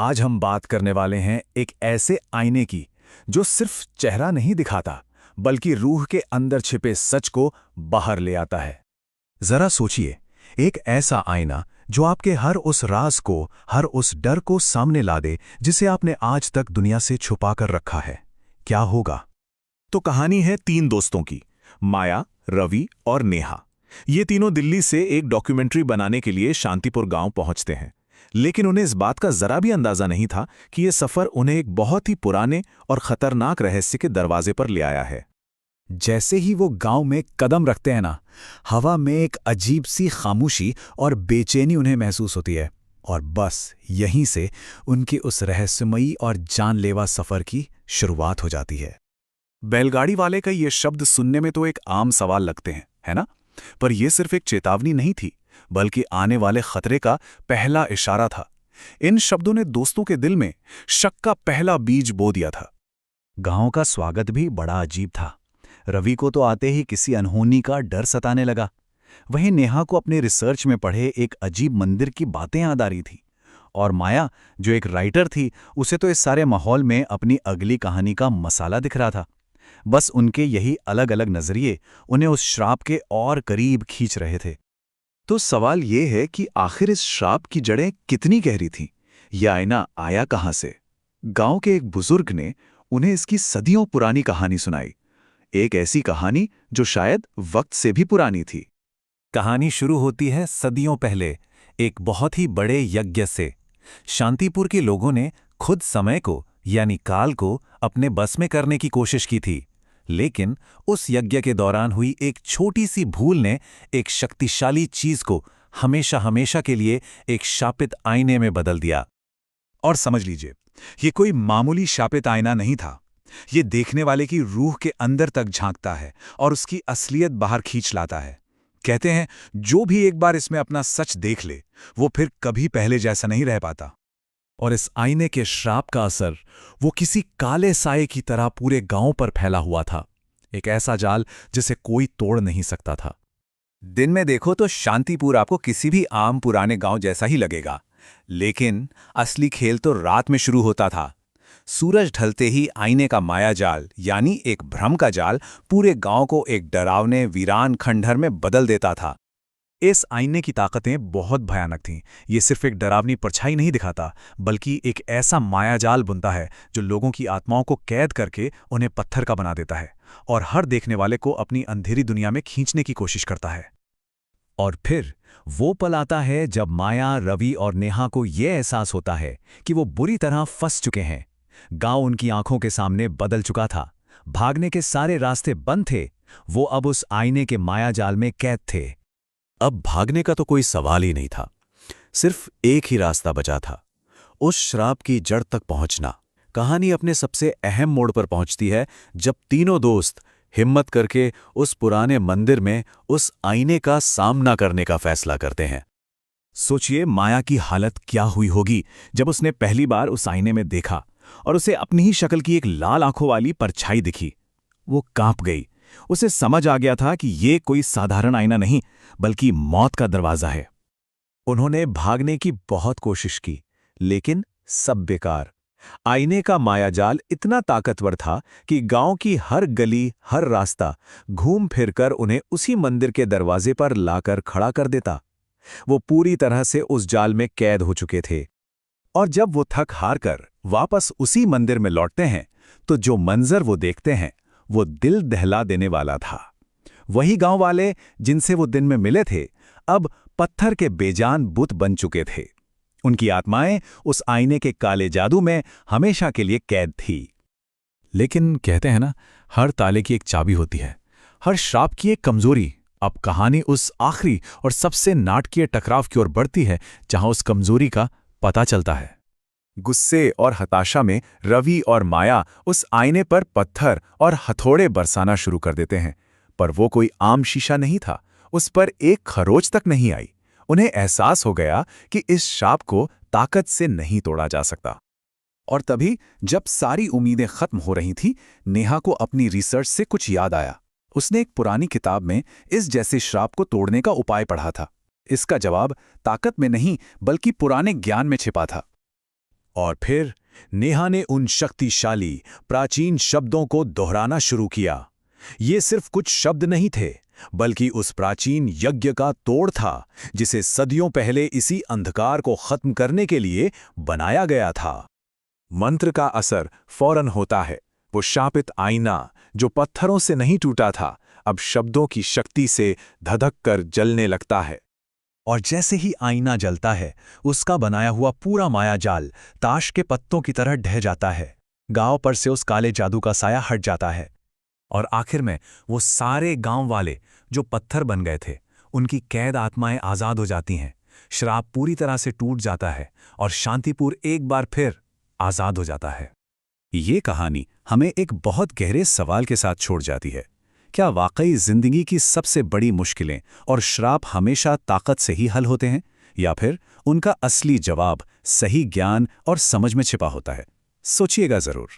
आज हम बात करने वाले हैं एक ऐसे आईने की जो सिर्फ चेहरा नहीं दिखाता, बल्कि रूह के अंदर छिपे सच को बाहर ले आता है। जरा सोचिए, एक ऐसा आईना जो आपके हर उस राज को, हर उस डर को सामने ला दे जिसे आपने आज तक दुनिया से छुपा कर रखा है। क्या होगा? तो कहानी है तीन दोस्तों की, माया, रवि और नेहा। ये तीनों दिल्ली से एक डॉक्यूमेंट्री बनाने के लिए शांतिपुर गांव पहुंचते हैं, लेकिन उन्हें इस बात का जरा भी अंदाजा नहीं था कि ये सफर उन्हें एक बहुत ही पुराने और खतरनाक रहस्य के दरवाजे पर ले आया है। जैसे ही वो गांव में कदम रखते हैं ना, हवा में एक अजीब सी खामोशी और बेचैनी उन्हें महसूस होती है। और बस यहीं से उनके उस रहस्यमयी और जानलेवा सफर की शुरुआत हो जाती है। बैलगाड़ी वाले का ये शब्द सुनने में तो एक आम सवाल लगते हैं, है ना? पर यह सिर्फ एक चेतावनी नहीं थी, बल्कि आने वाले खतरे का पहला इशारा था। इन शब्दों ने दोस्तों के दिल में शक का पहला बीज बो दिया था। गांव का स्वागत भी बड़ा अजीब था। रवि को तो आते ही किसी अनहोनी का डर सताने लगा। वहीं नेहा को अपने रिसर्च में पढ़े एक अजीब मंदिर की बातें याद आ रही थी। और माया, जो एक राइटर थी, उसे तो इस सारे माहौल में अपनी अगली कहानी का मसाला दिख रहा था। बस उनके यही अलग अलग नजरिए उन्हें उस श्राप के और करीब खींच रहे थे। तो सवाल ये है कि आखिर इस श्राप की जड़ें कितनी गहरी थीं? यह आईना आया कहां से? गांव के एक बुजुर्ग ने उन्हें इसकी सदियों पुरानी कहानी सुनाई, एक ऐसी कहानी जो शायद वक्त से भी पुरानी थी। कहानी शुरू होती है सदियों पहले, एक बहुत ही बड़े यज्ञ से। शांतिपुर के लोगों ने खुद समय को, यानी काल को, अपने बस में करने की कोशिश की थी, लेकिन उस यज्ञ के दौरान हुई एक छोटी सी भूल ने एक शक्तिशाली चीज को हमेशा हमेशा के लिए एक शापित आईने में बदल दिया। और समझ लीजिए, ये कोई मामूली शापित आईना नहीं था। ये देखने वाले की रूह के अंदर तक झांकता है और उसकी असलियत बाहर खींच लाता है। कहते हैं, जो भी एक बार इसमें अपना सच देख ले, वो फिर कभी पहले जैसा नहीं रह पाता। और इस आईने के श्राप का असर वो किसी काले साये की तरह पूरे गांव पर फैला हुआ था, एक ऐसा जाल जिसे कोई तोड़ नहीं सकता था। दिन में देखो तो शांतिपुर आपको किसी भी आम पुराने गांव जैसा ही लगेगा, लेकिन असली खेल तो रात में शुरू होता था। सूरज ढलते ही आईने का मायाजाल, यानी एक भ्रम का जाल, पूरे गांव को एक डरावने वीरान खंडहर में बदल देता था। इस आईने की ताकतें बहुत भयानक थीं। ये सिर्फ एक डरावनी परछाई नहीं दिखाता, बल्कि एक ऐसा मायाजाल बुनता है जो लोगों की आत्माओं को कैद करके उन्हें पत्थर का बना देता है और हर देखने वाले को अपनी अंधेरी दुनिया में खींचने की कोशिश करता है। और फिर वो पल आता है जब माया, रवि और नेहा को ये एहसास होता है कि वो बुरी तरह फंस चुके हैं। गांव उनकी आंखों के सामने बदल चुका था। भागने के सारे रास्ते बंद थे। वो अब उस आईने के मायाजाल में कैद थे। अब भागने का तो कोई सवाल ही नहीं था। सिर्फ एक ही रास्ता बचा था, उस श्राप की जड़ तक पहुंचना। कहानी अपने सबसे अहम मोड़ पर पहुंचती है जब तीनों दोस्त हिम्मत करके उस पुराने मंदिर में उस आईने का सामना करने का फैसला करते हैं। सोचिए, माया की हालत क्या हुई होगी जब उसने पहली बार उस आईने में देखा और उसे अपनी ही शक्ल की एक लाल आंखों वाली परछाई दिखी। वो कांप गई। उसे समझ आ गया था कि ये कोई साधारण आईना नहीं, बल्कि मौत का दरवाजा है। उन्होंने भागने की बहुत कोशिश की, लेकिन सब बेकार। आईने का मायाजाल इतना ताकतवर था कि गांव की हर गली, हर रास्ता घूम फिरकर उन्हें उसी मंदिर के दरवाजे पर लाकर खड़ा कर देता। वो पूरी तरह से उस जाल में कैद हो चुके थे। और जब वो थक हार कर वापस उसी मंदिर में लौटते हैं, तो जो मंजर वो देखते हैं वो दिल दहला देने वाला था। वही गांव वाले जिनसे वो दिन में मिले थे, अब पत्थर के बेजान बुत बन चुके थे। उनकी आत्माएं उस आईने के काले जादू में हमेशा के लिए कैद थी। लेकिन कहते हैं ना, हर ताले की एक चाबी होती है, हर श्राप की एक कमजोरी। अब कहानी उस आखिरी और सबसे नाटकीय टकराव की ओर बढ़ती है जहां उस कमजोरी का पता चलता है। गुस्से और हताशा में रवि और माया उस आईने पर पत्थर और हथौड़े बरसाना शुरू कर देते हैं, पर वो कोई आम शीशा नहीं था। उस पर एक खरोच तक नहीं आई। उन्हें एहसास हो गया कि इस शाप को ताकत से नहीं तोड़ा जा सकता। और तभी जब सारी उम्मीदें खत्म हो रही थीं, नेहा को अपनी रिसर्च से कुछ याद आया। उसने एक पुरानी किताब में इस जैसे श्राप को तोड़ने का उपाय पढ़ा था। इसका जवाब ताकत में नहीं, बल्कि पुराने ज्ञान में छिपा था। और फिर नेहा ने उन शक्तिशाली प्राचीन शब्दों को दोहराना शुरू किया। ये सिर्फ कुछ शब्द नहीं थे, बल्कि उस प्राचीन यज्ञ का तोड़ था जिसे सदियों पहले इसी अंधकार को खत्म करने के लिए बनाया गया था। मंत्र का असर फौरन होता है। वो शापित आईना जो पत्थरों से नहीं टूटा था, अब शब्दों की शक्ति से धधक कर जलने लगता है। और जैसे ही आईना जलता है, उसका बनाया हुआ पूरा मायाजाल ताश के पत्तों की तरह ढह जाता है। गांव पर से उस काले जादू का साया हट जाता है और आखिर में वो सारे गांव वाले जो पत्थर बन गए थे, उनकी कैद आत्माएं आज़ाद हो जाती हैं। श्राप पूरी तरह से टूट जाता है और शांतिपुर एक बार फिर आज़ाद हो जाता है। ये कहानी हमें एक बहुत गहरे सवाल के साथ छोड़ जाती है। क्या वाकई जिंदगी की सबसे बड़ी मुश्किलें और श्राप हमेशा ताकत से ही हल होते हैं, या फिर उनका असली जवाब सही ज्ञान और समझ में छिपा होता है? सोचिएगा जरूर।